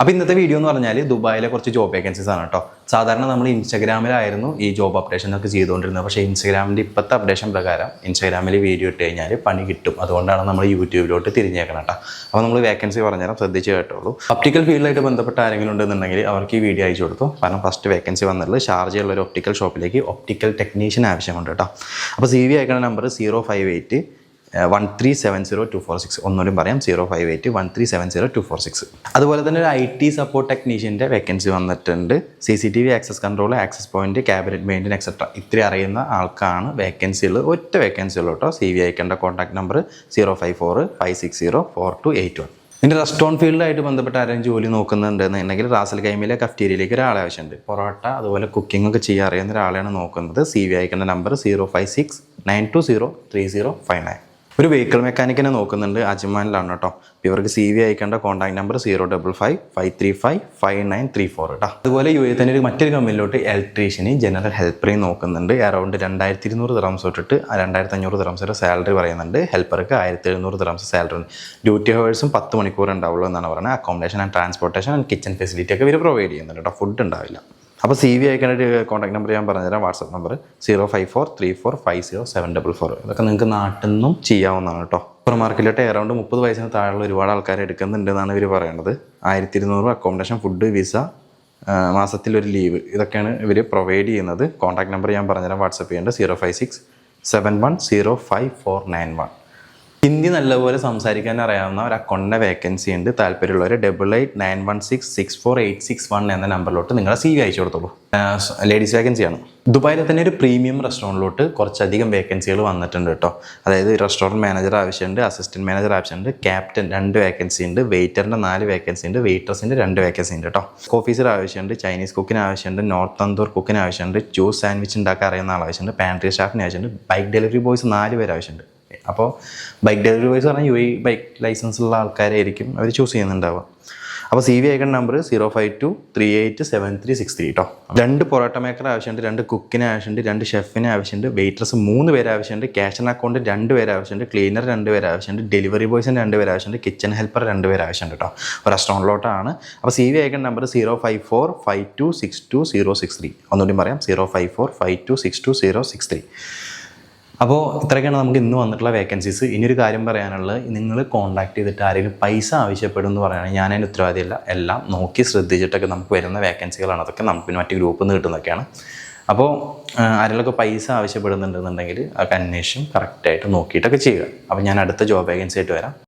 അപ്പോൾ ഇന്നത്തെ വീഡിയോ എന്ന് പറഞ്ഞാൽ ദുബായിലെ കുറച്ച് ജോബ് വേക്കൻസീസ് ആണ് കേട്ടോ. സാധാരണ നമ്മൾ ഇൻസ്റ്റാഗ്രാമിലായിരുന്നു ഈ ജോബ് അപ്ഡേഷൻ ഒക്കെ ചെയ്തുകൊണ്ടിരുന്നത്. പക്ഷേ ഇൻസ്റ്റാഗ്രാമിൻ്റെ ഇപ്പോഴത്തെ അപ്ഡേഷൻ പ്രകാരം ഇൻസ്റ്റാഗ്രാമിൽ വീഡിയോ ഇട്ട് കഴിഞ്ഞാൽ പണി കിട്ടും. അതുകൊണ്ടാണ് നമ്മൾ യൂട്യൂബിലോട്ട് തിരിഞ്ഞേക്കണം കേട്ടോ. അപ്പോൾ നമ്മൾ വേക്കൻസി പറഞ്ഞുതരാം, ശ്രദ്ധിച്ച് കേട്ടോളൂ. ഒപ്റ്റിക്കൽ ഫീൽഡായിട്ട് ബന്ധപ്പെട്ട ആരെങ്കിലും ഉണ്ടെന്നുണ്ടെങ്കിൽ അവർക്ക് ഈ വീഡിയോ അയച്ചു കൊടുത്തു. കാരണം ഫസ്റ്റ് വേക്കൻസി വന്നിട്ടുള്ളത് ഷാർജയുള്ള ഒരു ഒപ്റ്റിക്കൽ ഷോപ്പിലേക്ക് ഒപ്റ്റിക്കൽ ടെക്നീഷ്യൻ ആവശ്യമുണ്ട് കേട്ടോ. അപ്പോൾ CV അയക്കുന്ന നമ്പർ 058 1370246. ഒന്നുകൂടി പറയാം, 058 1370246. അതുപോലെ തന്നെ ഒരു IT സപ്പോർട്ട് ടെക്നീഷ്യൻ്റെ വേക്കൻസി വന്നിട്ടുണ്ട്. CCTV access control, access point, cabinet maintenance etcetera ഇത്രയും അറിയുന്ന ആൾക്കാണ് വേക്കൻസി ഉള്ളത്. ഒറ്റ വേക്കൻസി ഉള്ളൂ കേട്ടോ. CV അയക്കേണ്ട കോൺടാക്ട് നമ്പർ 054-560-4281. ഇതിൻ്റെ റെസ്റ്റോറൻറ്റ് ഫീൽഡായിട്ട് ബന്ധപ്പെട്ട ആരെങ്കിലും ജോലി നോക്കുന്നുണ്ടെന്നുണ്ടെങ്കിൽ റാസൽ കൈമയിലെ കഫ്റ്റീരിയയിലേക്ക് ഒരാളെ ആവശ്യമുണ്ട്. പൊറോട്ട അതുപോലെ കുക്കിംഗ് ഒക്കെ ചെയ്യാൻ അറിയുന്ന ഒരാളെയാണ് നോക്കുന്നത്. CV അയക്കേണ്ട നമ്പർ 056-920-3059. ഒരു വെഹിക്കിൾ മെക്കാനിക്കിനെ നോക്കുന്നുണ്ട്, അജ്മാനിലാണ് കേട്ടോ. ഇവർക്ക് CV അയക്കേണ്ട കോൺടാക്ട് നമ്പർ 055-535-5934 കേട്ടോ. അതുപോലെ UAE തന്നെ ഒരു മറ്റൊരു കമ്പനിയിലോട്ട് ഇലക്ട്രീഷ്യന് ജനറൽ ഹെൽപ്പറേയും നോക്കുന്നുണ്ട്. അറൗണ്ട് 2200 ദിറംസ് തൊട്ടിട്ട് 2500 ദിറംസ് വരെ സാലറി പറയുന്നുണ്ട്. ഹെൽപ്പർക്ക് 1700 ദിറംസ് സാലറി ഉണ്ട്. ഡ്യൂട്ടി ഹവേഴ്സും 10 മണിക്കൂർ ഉണ്ടാവുള്ളൂ എന്നാണ് പറയുന്നത്. Accommodation and transportation and kitchen facility ഒക്കെ ഇവർ പ്രൊവൈഡ് ചെയ്യുന്നുണ്ട് കേട്ടോ. ഫുഡ് ഉണ്ടാവില്ല. അപ്പോൾ CV അയക്കേണ്ട ഒരു കോൺടാക്ട് നമ്പർ ഞാൻ പറഞ്ഞുതരാം. WhatsApp number 054-3450-744. ഇതൊക്കെ നിങ്ങൾക്ക് നാട്ടിൽ നിന്നും ചെയ്യാവുന്നതാണ് കേട്ടോ. സൂപ്പർ മാർക്കറ്റിലോട്ട് അറൗണ്ട് 30 വയസ്സിന് താഴെയുള്ള ഒരുപാട് ആൾക്കാർ എടുക്കുന്നുണ്ടെന്നാണ് ഇവർ പറയുന്നത്. 1200 അക്കോമഡേഷൻ, ഫുഡ്, വിസ, മാസത്തിലൊരു ലീവ്, ഇതൊക്കെയാണ് ഇവർ പ്രൊവൈഡ് ചെയ്യുന്നത്. കോൺടാക്ട് നമ്പർ ഞാൻ പറഞ്ഞുതരാം. വാട്സപ്പ് ചെയ്യേണ്ടത് 056-7105-491. ഹിന്ദി നല്ലപോലെ സംസാരിക്കാൻ അറിയാവുന്ന ഒരു അക്കൗണ്ടിൻ്റെ വേക്കൻസി ഉണ്ട്. താല്പര്യമുള്ളവർ 8891664861 എന്ന നമ്പറിലോട്ട് നിങ്ങളുടെ CV അയച്ചു കൊടുത്തോളൂ. ലേഡീസ് വേക്കൻസിയാണ്. ദുബായിലെ തന്നെ ഒരു പ്രീമിയം റെസ്റ്റോറൻറ്റിലോട്ട് കുറച്ചധികം വേക്കൻസികൾ വന്നിട്ടുണ്ട് കേട്ടോ. അതായത് റെസ്റ്റോറൻറ്റ് മാനേജർ ആവശ്യമുണ്ട്, അസിസ്റ്റൻറ്റ് മാനേജർ ആവശ്യമുണ്ട്, ക്യാപ്റ്റൻ 2 വേക്കൻസി ഉണ്ട്, വെയിറ്ററിൻ്റെ 4 വേക്കൻസി ഉണ്ട്, വെയിറ്റേഴ്സിൻ്റെ 2 വേക്കൻസി ഉണ്ട് കേട്ടോ. ഓഫീസർ ആവശ്യമുണ്ട്, ചൈനീസ് കുക്കിന് ആവശ്യമുണ്ട്, നോർത്ത് തന്തൂർ കുക്കിന് ആവശ്യമുണ്ട്, ജ്യൂസ് സാൻഡ്വിച്ച് ഉണ്ടാക്കാൻ അറിയുന്ന ആൾ ആവശ്യമുണ്ട്, പാൻട്രി സ്റ്റാഫിന് ആവശ്യമുണ്ട്, ബൈക്ക് ഡെലിവറി ബോയ്സ് 4 പേര് ആവശ്യമുണ്ട്. അപ്പോൾ ബൈക്ക് ഡെലിവറി ബോയ്സ് പറഞ്ഞാൽ UAE ബൈക്ക് ലൈസൻസ് ഉള്ള ആൾക്കാരായിരിക്കും അവർ ചൂസ് ചെയ്യുന്നുണ്ടാവുക. അപ്പോൾ CV അയക്കുന്ന നമ്പർ 052387363 കേട്ടോ. 2 പൊറോട്ട മേക്കർ ആവശ്യമുണ്ട്, 2 കുക്കിന് ആവശ്യമുണ്ട്, 2 ഷെഫിന് ആവശ്യമുണ്ട്, വെയിറ്റേഴ്സ് 3 പേര് ആവശ്യമുണ്ട്, ക്യാഷ് ആൻഡ് അക്കൗണ്ട് 2 പേര് ആവശ്യമുണ്ട്, ക്ലീനർ 2 പേര് ആവശ്യമുണ്ട്, ഡെലിവറി ബോയ്സിന് 2 പേര് ആവശ്യമുണ്ട്, കിച്ചൺ ഹെൽപ്പർ 2 പേര് ആവശ്യമുണ്ട് കേട്ടോ. ഒരു റെസ്റ്റോറൻറ്റിലോട്ടാണ്. അപ്പോൾ CV അയക്കുന്ന നമ്പർ 054-5262-063. ഒന്നുകൂടി പറയാം, 054-5262-063. അപ്പോൾ ഇത്രയൊക്കെയാണ് നമുക്ക് ഇന്ന് വന്നിട്ടുള്ള വേക്കൻസീസ്. ഇനിയൊരു കാര്യം പറയാനുള്ളത്, നിങ്ങൾ കോൺടാക്ട് ചെയ്തിട്ട് ആരെങ്കിലും പൈസ ആവശ്യപ്പെടും എന്ന് പറയുകയാണെങ്കിൽ ഞാൻ അതിന് ഉത്തരവാദിയല്ല. എല്ലാം നോക്കി ശ്രദ്ധിച്ചിട്ടൊക്കെ നമുക്ക് വരുന്ന വേക്കൻസികളാണ് അതൊക്കെ. നമുക്ക് മറ്റ് ഗ്രൂപ്പിൽ നിന്ന് കിട്ടുന്നതൊക്കെയാണ്. അപ്പോൾ ആരെങ്കിലുമൊക്കെ പൈസ ആവശ്യപ്പെടുന്നുണ്ടെന്നുണ്ടെങ്കിൽ അതൊക്കെ അന്വേഷിച്ചും കറക്റ്റായിട്ട് നോക്കിയിട്ടൊക്കെ ചെയ്യുക. അപ്പോൾ ഞാൻ അടുത്ത ജോബ് വേക്കൻസി ആയിട്ട് വരാം.